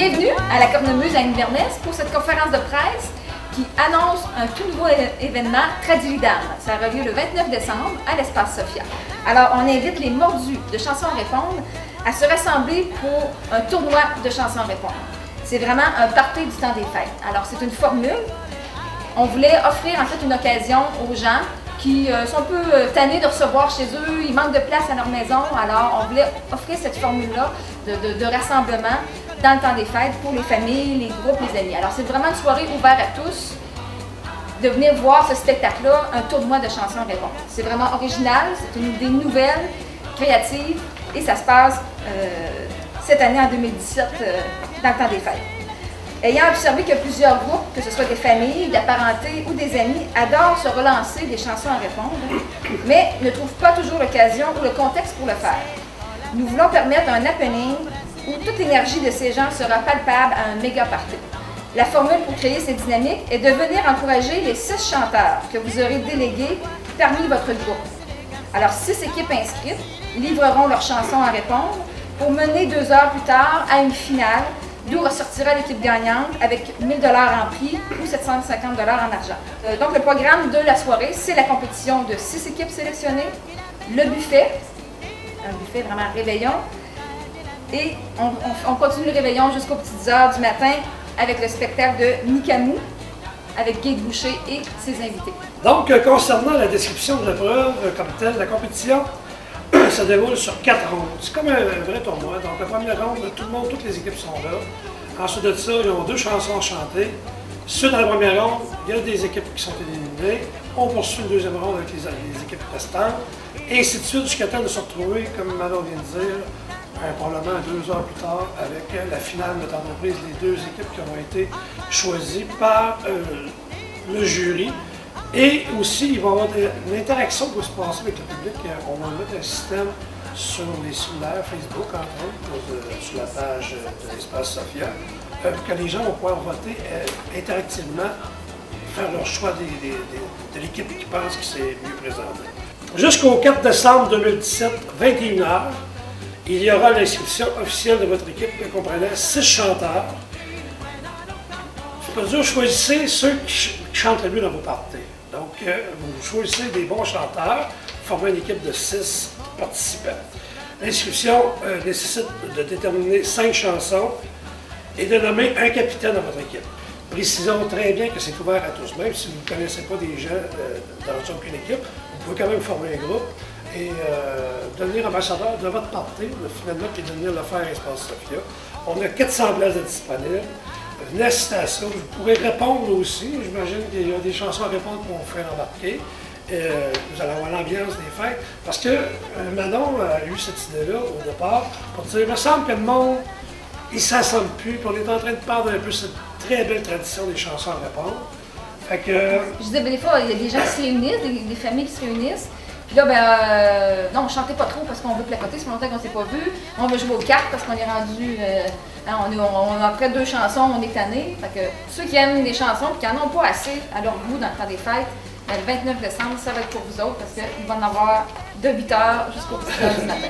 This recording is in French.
Bienvenue à la Cornemuse à Inverness pour cette conférence de presse qui annonce un tout nouveau événement Tradilidam. Ça aura lieu le 29 décembre à l'Espace Sophia. Alors, on invite les mordus de chansons à répondre à se rassembler pour un tournoi de chansons à répondre. C'est vraiment un party du temps des fêtes. Alors, c'est une formule. On voulait offrir en fait une occasion aux gens qui sont un peu tannés de recevoir chez eux, ils manquent de place à leur maison. Alors, on voulait offrir cette formule-là de rassemblement dans le temps des fêtes pour les familles, les groupes, les amis. Alors, c'est vraiment une soirée ouverte à tous de venir voir ce spectacle-là, un tournoi de chansons à répondre. C'est vraiment original, c'est une idée nouvelle, créative, et ça se passe cette année en 2017 dans le temps des fêtes. Ayant observé que plusieurs groupes, que ce soit des familles, de la parenté ou des amis, adorent se relancer des chansons à répondre, mais ne trouvent pas toujours l'occasion ou le contexte pour le faire. Nous voulons permettre un happening où toute l'énergie de ces gens sera palpable à un méga party. La formule pour créer cette dynamique est de venir encourager les 6 chanteurs que vous aurez délégués parmi votre groupe. Alors, 6 équipes inscrites livreront leurs chansons à répondre pour mener 2 heures plus tard à une finale d'où ressortira l'équipe gagnante avec 1 000 $ en prix ou 750 $ en argent. Donc, le programme de la soirée, c'est la compétition de 6 équipes sélectionnées, le buffet, un buffet vraiment réveillon, et on continue le réveillon jusqu'aux petites heures du matin avec le spectacle de Nikamou, avec Guy Boucher et ses invités. Donc, concernant la description de l'épreuve comme telle, la compétition se déroule sur 4 rondes. C'est comme un vrai tournoi. Donc, la première ronde, tout le monde, toutes les équipes sont là. Ensuite de ça, ils ont 2 chansons à chanter. Suite à la première ronde, il y a des équipes qui sont éliminées. On poursuit une deuxième ronde avec les équipes restantes. Et ainsi de suite, jusqu'à temps de se retrouver, comme Manon vient de dire, probablement 2 heures plus tard, avec la finale de notre entreprise, les 2 équipes qui ont été choisies par le jury. Et aussi, il va y avoir une interaction qui va se passer avec le public. On va mettre un système sur les cellulaires Facebook, entre autres, sur la page de l'Espace Sophia, que les gens vont pouvoir voter interactivement, faire leur choix de l'équipe qui pense qui s'est mieux présentée. Jusqu'au 4 décembre 2017, 21h, il y aura l'inscription officielle de votre équipe qui comprenait 6 chanteurs. Je peux dire, choisissez ceux qui chantent le mieux dans vos parties. Donc, vous choisissez des bons chanteurs, formez une équipe de 6 participants. L'inscription nécessite de déterminer 5 chansons et de nommer un capitaine dans votre équipe. Précisons très bien que c'est ouvert à tous, même si vous ne connaissez pas des gens dans aucune équipe, vous pouvez quand même former un groupe et devenir ambassadeur de votre partie, finalement, puis devenir le faire à Espace Sophia. On a 400 places disponibles. Venez assister à ça. Vous pourrez répondre aussi. J'imagine qu'il y a des chansons à répondre qu'on vous faire embarquer. Vous allez avoir l'ambiance des fêtes. Parce que Manon a eu cette idée-là au départ pour dire, il me semble que le monde, il ne s'assemble plus. Puis on est en train de perdre un peu cette très belle tradition des chansons à répondre. Fait que... Je disais, des fois, il y a des gens qui se réunissent, des familles qui se réunissent. Puis là, non, chantez pas trop parce qu'on veut placoter, ça fait longtemps qu'on ne s'est pas vu. On veut jouer aux cartes parce qu'on est rendu, après 2 chansons, on est tanné. Fait que ceux qui aiment les chansons et qui n'en ont pas assez à leur goût dans le temps des fêtes, le 29 décembre, ça va être pour vous autres parce qu'il va en avoir de 8h jusqu'au 10h du matin.